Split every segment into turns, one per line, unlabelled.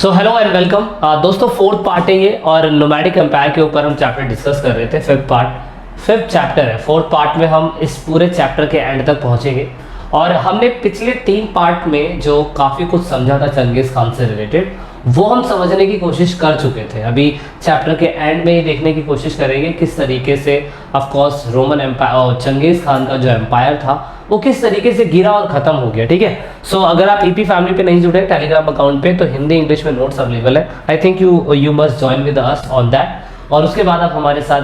So hello and welcome दोस्तों, fourth part है ये और नोमैडिक एम्पायर के ऊपर हम चैप्टर डिस्कस कर रहे थे। फिफ्थ चैप्टर है। फोर्थ पार्ट में हम इस पूरे चैप्टर के एंड तक पहुंचेंगे और हमने पिछले 3 पार्ट में जो काफ़ी कुछ समझा था चंगेज़ खान से रिलेटेड वो हम समझने की कोशिश कर चुके थे। अभी चैप्टर के एंड में ही देखने की कोशिश करेंगे किस तरीके से ऑफ कोर्स रोमन एम्पायर और चंगेज़ खान का जो एम्पायर था वो किस तरीके से गिरा और ख़त्म हो गया। ठीक है, सो अगर आप ईपी फैमिली पे नहीं जुड़े टेलीग्राम अकाउंट पे तो हिंदी इंग्लिश में नोट्स अवेलेबल है। I think you must join with us on that. और उसके बाद आप हमारे साथ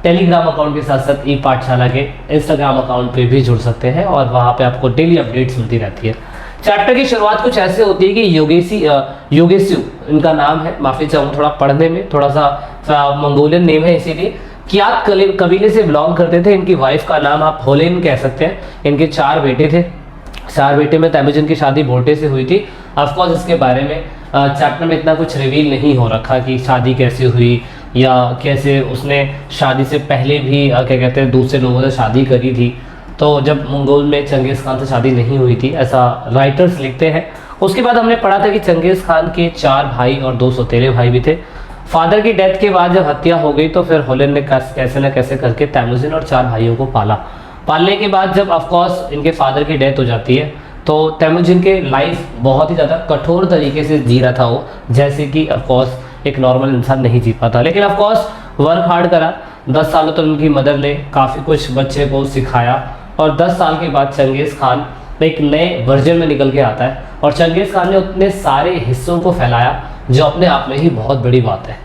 टेलीग्राम अकाउंट के साथ साथ ई पाठशाला के इंस्टाग्राम अकाउंट पे भी जुड़ सकते हैं और वहाँ पे आपको डेली अपडेट्स मिलती रहती है। चैप्टर की शुरुआत कुछ ऐसे होती है कि योगेशु इनका नाम है, माफ़ी चाहूँ थोड़ा पढ़ने में थोड़ा सा मंगोलियन नेम है, इसीलिए कियात कबीले से बिलोंग करते थे। इनकी वाइफ का नाम आप होलेन कह सकते हैं। इनके 4 बेटे थे। 4 बेटे में तेमुजिन की शादी बोल्टे से हुई थी। ऑफकोर्स इसके बारे में चैप्टर में इतना कुछ रिवील नहीं हो रखा कि शादी कैसे हुई या कैसे उसने शादी से पहले भी क्या कहते हैं दूसरे लोगों से शादी करी थी। तो जब मंगोल में चंगेज़ खान से शादी नहीं हुई थी ऐसा राइटर्स लिखते हैं। उसके बाद हमने पढ़ा था कि चंगेज़ खान के 4 भाई और 2 सौतेले भाई भी थे। फादर की डेथ के बाद जब हत्या हो गई तो फिर होलेन ने कैसे न कैसे करके तेमुजिन और 4 भाइयों को पालने के बाद जब ऑफकोर्स इनके फादर की डेथ हो जाती है तो तेमुजिन के लाइफ बहुत ही ज़्यादा कठोर तरीके से जी रहा था वो, जैसे कि ऑफकोर्स एक नॉर्मल इंसान नहीं जी पाता। लेकिन ऑफकोर्स वर्क हार्ड करा। 10 सालों तक उनकी मदर ने काफ़ी कुछ बच्चे को सिखाया और 10 साल के बाद चंगेज़ खान एक नए वर्जन में निकल के आता है और चंगेज़ खान ने उतने सारे हिस्सों को फैलाया जो अपने आप में ही बहुत बड़ी बात है।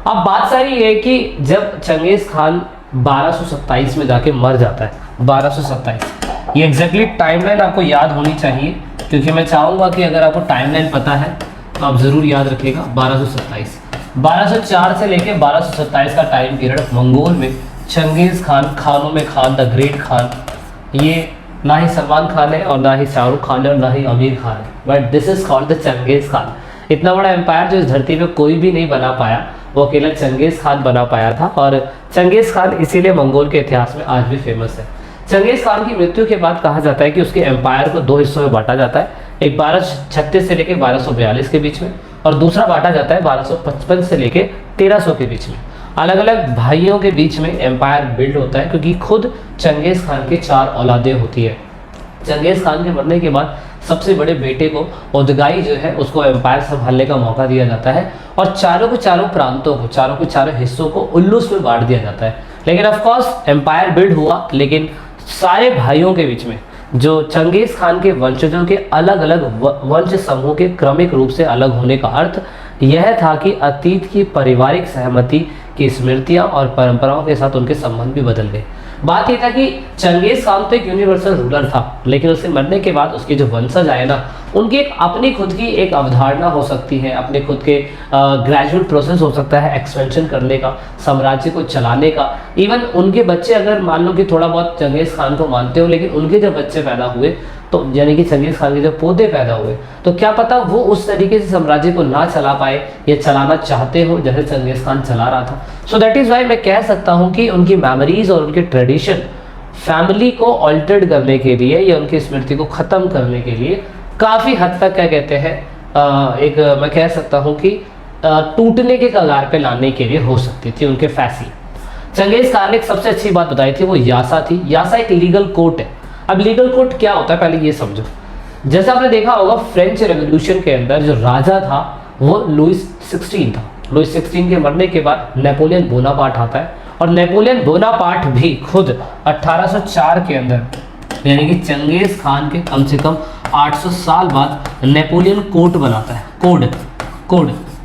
अब बात सारी ये है कि जब चंगेज़ खान 1227 में जाके मर जाता है, 1227 ये एग्जैक्टली टाइमलाइन आपको याद होनी चाहिए क्योंकि मैं चाहूँगा कि अगर आपको टाइमलाइन पता है तो आप ज़रूर याद रखिएगा। 1204 से लेकर 1227 का टाइम पीरियड मंगोल में चंगेज़ खान, खानों में खान द ग्रेट खान, ये ना ही सलमान खान है और ना ही शाहरुख खान है और ना ही आमिर खान है, but this is called the Changez Khan. इतना बड़ा एम्पायर जो इस धरती पे कोई भी नहीं बना पाया वो अकेला चंगेज़ खान बना पाया था और चंगेज़ खान इसीलिए मंगोल के इतिहास में आज भी फेमस है। चंगेज़ खान की मृत्यु के बाद कहा जाता है कि उसके एम्पायर को 2 हिस्सों में बांटा जाता है, एक 1236 से लेकर 1242 के बीच में और दूसरा बांटा जाता है 1255 से लेकर 1300 के बीच में। अलग अलग भाइयों के बीच में एम्पायर बिल्ड होता है क्योंकि खुद चंगेज़ खान के 4 औलादें होती है। चंगेज़ खान के मरने के बाद सबसे बड़े बेटे को ओदगाई जो है उसको एम्पायर संभालने का मौका दिया जाता है और चारों के चारों प्रांतों को, चारों के चारों हिस्सों को उल्लूस में बांट दिया जाता है। लेकिन ऑफ कोर्स एम्पायर बिल्ड हुआ, लेकिन सारे भाइयों के बीच में जो चंगेज़ खान के वंशजों के अलग अलग वंश समूह के क्रमिक रूप से अलग होने का अर्थ यह था कि अतीत की पारिवारिक सहमति की स्मृतियाँ और परंपराओं के साथ उनके संबंध भी बदल गए। बात यह था कि चंगेज़ खान तो एक यूनिवर्सल रूलर था, लेकिन उसके मरने के बाद उसके जो वंशज आए ना उनकी एक अपनी खुद की एक अवधारणा हो सकती है, अपने खुद के ग्रेजुअल प्रोसेस हो सकता है एक्सपेंशन करने का, साम्राज्य को चलाने का। इवन उनके बच्चे अगर मान लो कि थोड़ा बहुत चंगेज़ खान को मानते हो, लेकिन उनके जब बच्चे पैदा हुए तो यानी कि चंगेज़ खान के जब पोते पैदा हुए तो क्या पता वो उस तरीके से साम्राज्य को ना चला पाए या चलाना चाहते हो जैसे चंगेज़ खान चला रहा था। सो दैट इज़ वाई मैं कह सकता हूँ कि उनकी मेमोरीज और उनके ट्रेडिशन फैमिली को ऑल्टर्ड करने के लिए या उनकी स्मृति को ख़त्म करने के लिए काफ़ी हद तक क्या कहते हैं एक मैं कह सकता हूँ कि टूटने के कगार पे लाने के लिए हो सकती थी उनके फैसले। चंगेज़ खान ने एक सबसे अच्छी बात बताई थी, वो यासा थी। यासा एक लीगल कोर्ट है। अब लीगल कोर्ट क्या होता है पहले ये समझो। जैसे आपने देखा होगा फ्रेंच रेवोल्यूशन के अंदर जो राजा था वो लुइस 16 था। लुइस 16 के मरने के बाद नेपोलियन बोनापार्ट आता है और नेपोलियन बोनापार्ट भी खुद 1804 के अंदर यानी कि चंगेज़ खान के कम से कम 800 साल बाद नेपोलियन कोड बनाता है।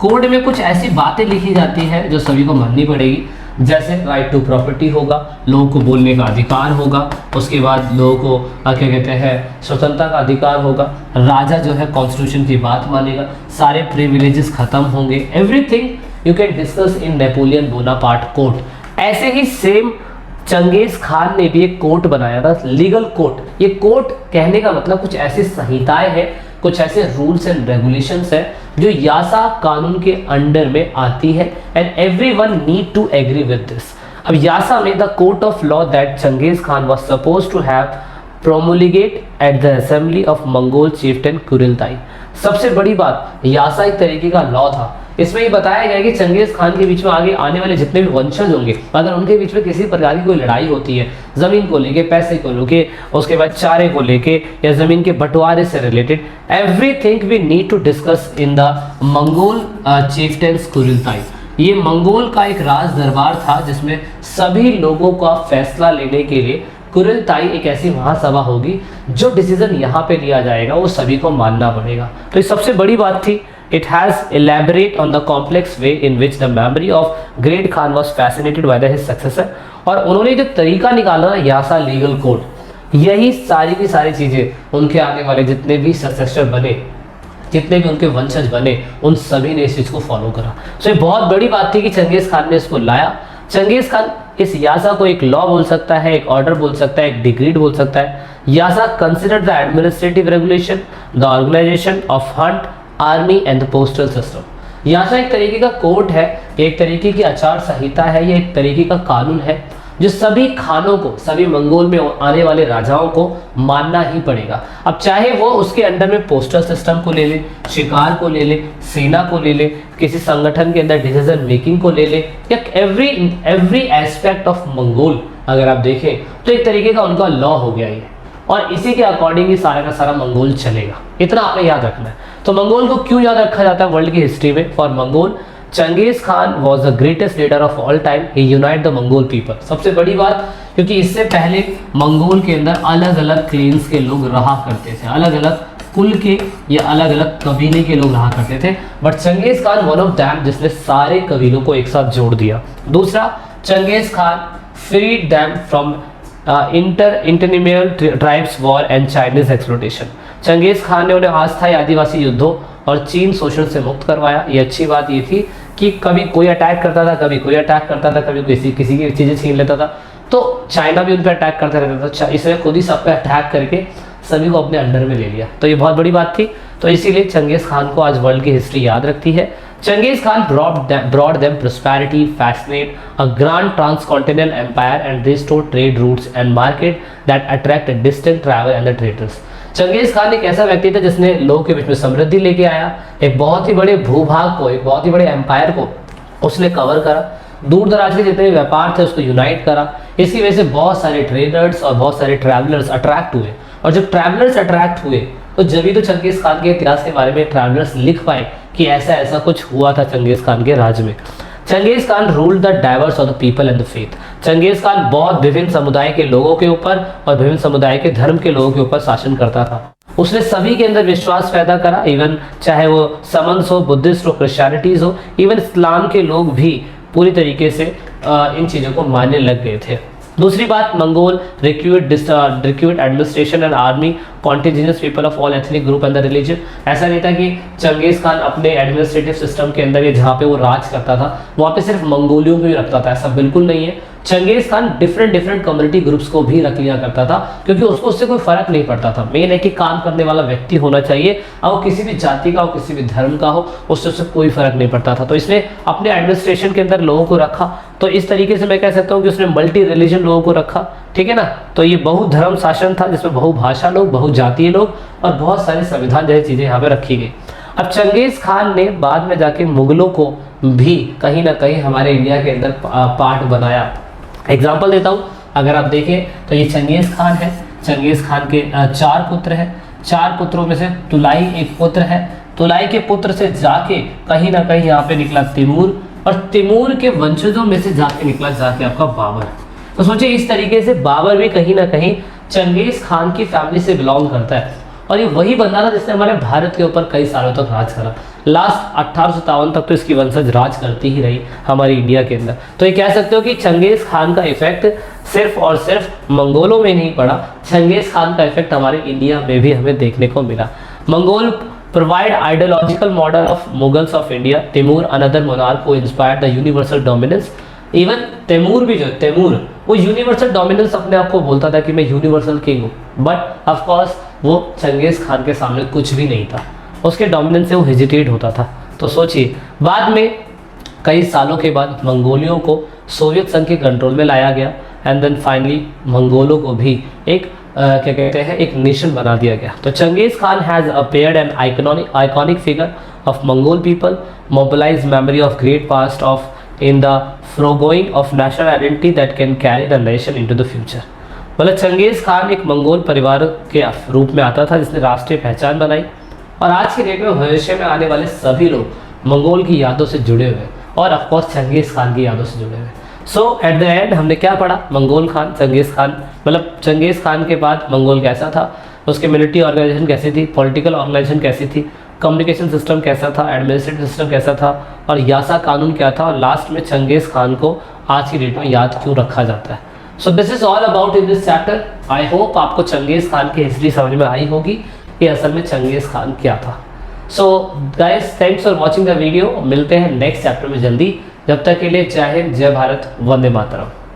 कोड में कुछ ऐसी बातें लिखी जाती है जो सभी को माननी पड़ेगी, जैसे राइट टू प्रॉपर्टी होगा, लोगों को बोलने का अधिकार होगा, उसके बाद लोगों को क्या कहते हैं स्वतंत्रता का अधिकार होगा, राजा जो है कॉन्स्टिट्यूशन की बात मानेगा, सारे प्रिविलेजेस खत्म होंगे, everything you can discuss in Napoleon Bonaparte court. ऐसे ही सेम चंगेज़ खान ने भी एक कोर्ट बनाया था, लीगल कोर्ट। ये कोर्ट कहने का मतलब कुछ ऐसी संहिताएं हैं, कुछ ऐसे रूल्स एंड रेगुलेशंस है जो यासा कानून के अंडर में आती है and everyone need to agree with this. अब यासा में the court of law that Genghis Khan was supposed to have promulgate at the assembly of Mongol chieftain Kuriltai। सबसे बड़ी बात, यासा एक तरीके का लॉ था। इसमें ये बताया गया कि चंगेज खान के बीच में आगे आने वाले जितने भी वंशज होंगे, अगर उनके बीच में किसी प्रकार की कोई लड़ाई होती है, जमीन को लेके, पैसे को लेके, उसके बाद चारे को लेके, या जमीन के बंटवारे से related, everything we need to discuss in the Mongol chieftains kurultai. ये मंगोल का एक राज दरबार था जिसमें सभी लोगों का फैसला लेने के लिए कुरिलताई एक ऐसी महासभा होगी, जो डिसीजन यहाँ पे लिया जाएगा वो सभी को मानना पड़ेगा। तो ये सबसे बड़ी बात थी। It has elaborate on the complex way in which the memory of Great Khan was fascinated by his successor। और उन्होंने जो तरीका निकाला ना यासा लीगल कोड, यही सारी की सारी चीज़ें उनके आने वाले जितने भी सक्सेसर बने, जितने भी उनके वंशज बने, उन सभी ने इस चीज़ को फॉलो करा। तो ये बहुत बड़ी बात थी कि चंगेज़ खान ने इसको लाया। चंगेज़ खान इस यासा को एक लॉ बोल सकता है, एक ऑर्डर बोल सकता है, एक डिक्रीड बोल सकता है। Yasa considered the administrative regulation, the organisation of hunt, army and the postal system. Yasa एक तरीके का कोर्ट है, एक तरीके की आचार संहिता है, ये एक तरीके का कानून है जो सभी खानों को, सभी मंगोल में आने वाले राजाओं को मानना ही पड़ेगा। अब चाहे वो उसके अंडर में पोस्टल सिस्टम को ले ले, शिकार को ले ले, सेना को ले ले, किसी संगठन के अंदर डिसीजन मेकिंग को ले ले, या एवरी एस्पेक्ट ऑफ मंगोल अगर आप देखें तो एक तरीके का उनका लॉ हो गया ये, और इसी के अकॉर्डिंग ही सारा का सारा मंगोल चलेगा। इतना आपने याद रखना है। तो मंगोल को क्यों याद रखा जाता है वर्ल्ड की हिस्ट्री में? For Mongol, Genghis Khan was the greatest leader of all time, he unite the Mongol people. सबसे बड़ी बात, क्योंकि इससे पहले मंगोल के अंदर अलग अलग क्लेन्स के लोग रहा करते थे, अलग अलग कुल के या अलग अलग कबीले के लोग रहा करते थे, but Genghis Khan one of them जिसने सारे कबीलों को एक साथ जोड़ दिया। दूसरा, Genghis Khan freed them from internecine tribes war and Chinese exploitation. Genghis Khan ने उन्हें अस्थायी आदिवासी युद्धों और चीन शोषण से मुक्त करवाया। ये अच्छी बात ये थी कि कभी कोई अटैक करता था, कभी कोई अटैक करता था, कभी किसी की चीज़ें छीन लेता था, तो चाइना भी उन पर अटैक करता रहता था। इसने खुद ही सब पे अटैक करके सभी को अपने अंडर में ले लिया। तो ये बहुत बड़ी बात थी। तो इसीलिए चंगेज खान को आज वर्ल्ड की हिस्ट्री याद रखती है। Genghis Khan brought them prosperity, fascinate a grand transcontinental empire and restored trade routes and market that attracted distant travel and the traders। Genghis Khan एक ऐसा व्यक्ति था जिसने लोगों के बीच में समृद्धि लेके आया, एक बहुत ही बड़े भूभाग को, एक बहुत ही बड़े एम्पायर को उसने कवर करा, दूर दराज के जितने व्यापार थे उसको यूनाइट करा। इसकी वजह से बहुत सारे ट्रेडर्स और बहुत सारे ट्रैवलर्स अट्रैक्ट हुए, और जब ट्रैवलर्स अट्रैक्ट हुए तो जब तो चंगेज खान के इतिहास के बारे में ट्रैवलर्स लिख पाए कि ऐसा ऐसा कुछ हुआ था चंगेज खान के राज में। Genghis Khan ruled the diverse of the people and the faith. Genghis Khan बहुत विभिन्न समुदाय के लोगों के ऊपर और विभिन्न समुदाय के धर्म के लोगों के ऊपर शासन करता था। उसने सभी के अंदर विश्वास पैदा करा, इवन चाहे वो समन्स हो, बुद्धिस्ट हो, क्रिश्चियनिटीज हो, इवन इस्लाम के लोग भी पूरी तरीके से इन चीज़ों को मानने लग गए थे। दूसरी बात, Mongol recruit administration and army contingents people of all ethnic group and the religion. ऐसा नहीं था कि चंगेज खान अपने एडमिनिस्ट्रेटिव सिस्टम के अंदर या जहाँ पे वो राज करता था वहाँ पे सिर्फ मंगोलियों को ही रखता था, ऐसा बिल्कुल नहीं है। Genghis Khan different community groups को भी रख लिया करता था, क्योंकि उसको उससे कोई फर्क नहीं पड़ता था। मेन है कि काम करने वाला व्यक्ति होना चाहिए, और वो किसी भी जाति का हो, किसी भी धर्म का हो, उससे कोई फर्क नहीं पड़ता था। तो इसने अपने एडमिनिस्ट्रेशन के अंदर लोगों को रखा। तो इस तरीके से मैं कह सकता हूँ कि उसने मल्टी रिलीजन लोगों को रखा, ठीक है ना। तो ये बहुधर्म शासन था जिसमें बहुभाषा लोग, बहुजातीय लोग और बहुत सारे संविधान जैसी चीज़ें यहाँ पे रखी गई। अब चंगेज खान ने बाद में जाके मुगलों को भी कहीं ना कहीं हमारे इंडिया के अंदर पार्ट बनाया। एग्जाम्पल देता हूँ, अगर आप देखें तो ये चंगेज खान है। चंगेज खान के 4 पुत्र हैं। 4 पुत्रों में से तुलाई एक पुत्र है। तुलाई के पुत्र से जाके कहीं ना कहीं यहाँ पे निकला तिमूर, और तिमूर के वंशजों में से जाके निकला जाके आपका बाबर। तो सोचिए इस तरीके से बाबर भी कहीं ना कहीं चंगेज खान की फैमिली से बिलोंग करता है, और ये वही बंदा था जिसने हमारे भारत के ऊपर कई सालों तक राज करा। लास्ट 1857 तक तो इसकी वंशज राज करती ही रही हमारी इंडिया के अंदर। तो ये कह सकते हो कि चंगेज खान का इफेक्ट सिर्फ और सिर्फ मंगोलों में नहीं पड़ा, चंगेज खान का इफेक्ट हमारे इंडिया में भी हमें देखने को मिला। Mongol provide ideological model of Mughals of India. Timur, another monarch who inspired the universal dominance. Even Timur भी जो तैमूर वो यूनिवर्सल डोमिनेंस अपने आप को बोलता था कि मैं यूनिवर्सल किंग हूँ, बट ऑफ कोर्स वो चंगेज खान के सामने कुछ भी नहीं था, उसके डोमिनेंस से वो हेजिटेट होता था। तो सोचिए बाद में कई सालों के बाद मंगोलियों को सोवियत संघ के कंट्रोल में लाया गया, एंड देन फाइनली मंगोलों को भी एक क्या कहते हैं, एक नेशन बना दिया गया। तो Genghis Khan has appeared an iconic figure of Mongol people, mobilise memory of great past of in the foregoing of national identity that can carry the nation into the future. मतलब Genghis Khan एक Mongol परिवार के रूप में आता था जिसने राष्ट्रीय पहचान बनाई, और आज के डेट में भविष्य में आने वाले सभी लोग मंगोल की यादों से जुड़े हुए और ऑफकोर्स चंगेज़ खान की यादों से जुड़े हुए। सो एट द एंड हमने क्या पढ़ा, मंगोल खान, चंगेज़ खान, मतलब चंगेज़ खान के बाद मंगोल कैसा था, उसके मिलिट्री ऑर्गेनाइजेशन कैसी थी, पॉलिटिकल ऑर्गेनाइजेशन कैसी थी, कम्युनिकेशन सिस्टम कैसा था, एडमिनिस्ट्रेटिव सिस्टम कैसा था, और यासा कानून क्या था, और लास्ट में चंगेज़ खान को आज की डेट में याद क्यों रखा जाता है। So this is all about in this chapter. I hope आपको चंगेज़ खान की हिस्ट्री समझ में आई होगी कि असल में चंगेज़ खान क्या था। So guys, thanks for watching the video. मिलते हैं नेक्स्ट चैप्टर में जल्दी। जब तक के लिए जय हिंद, जय भारत, वंदे मातरम।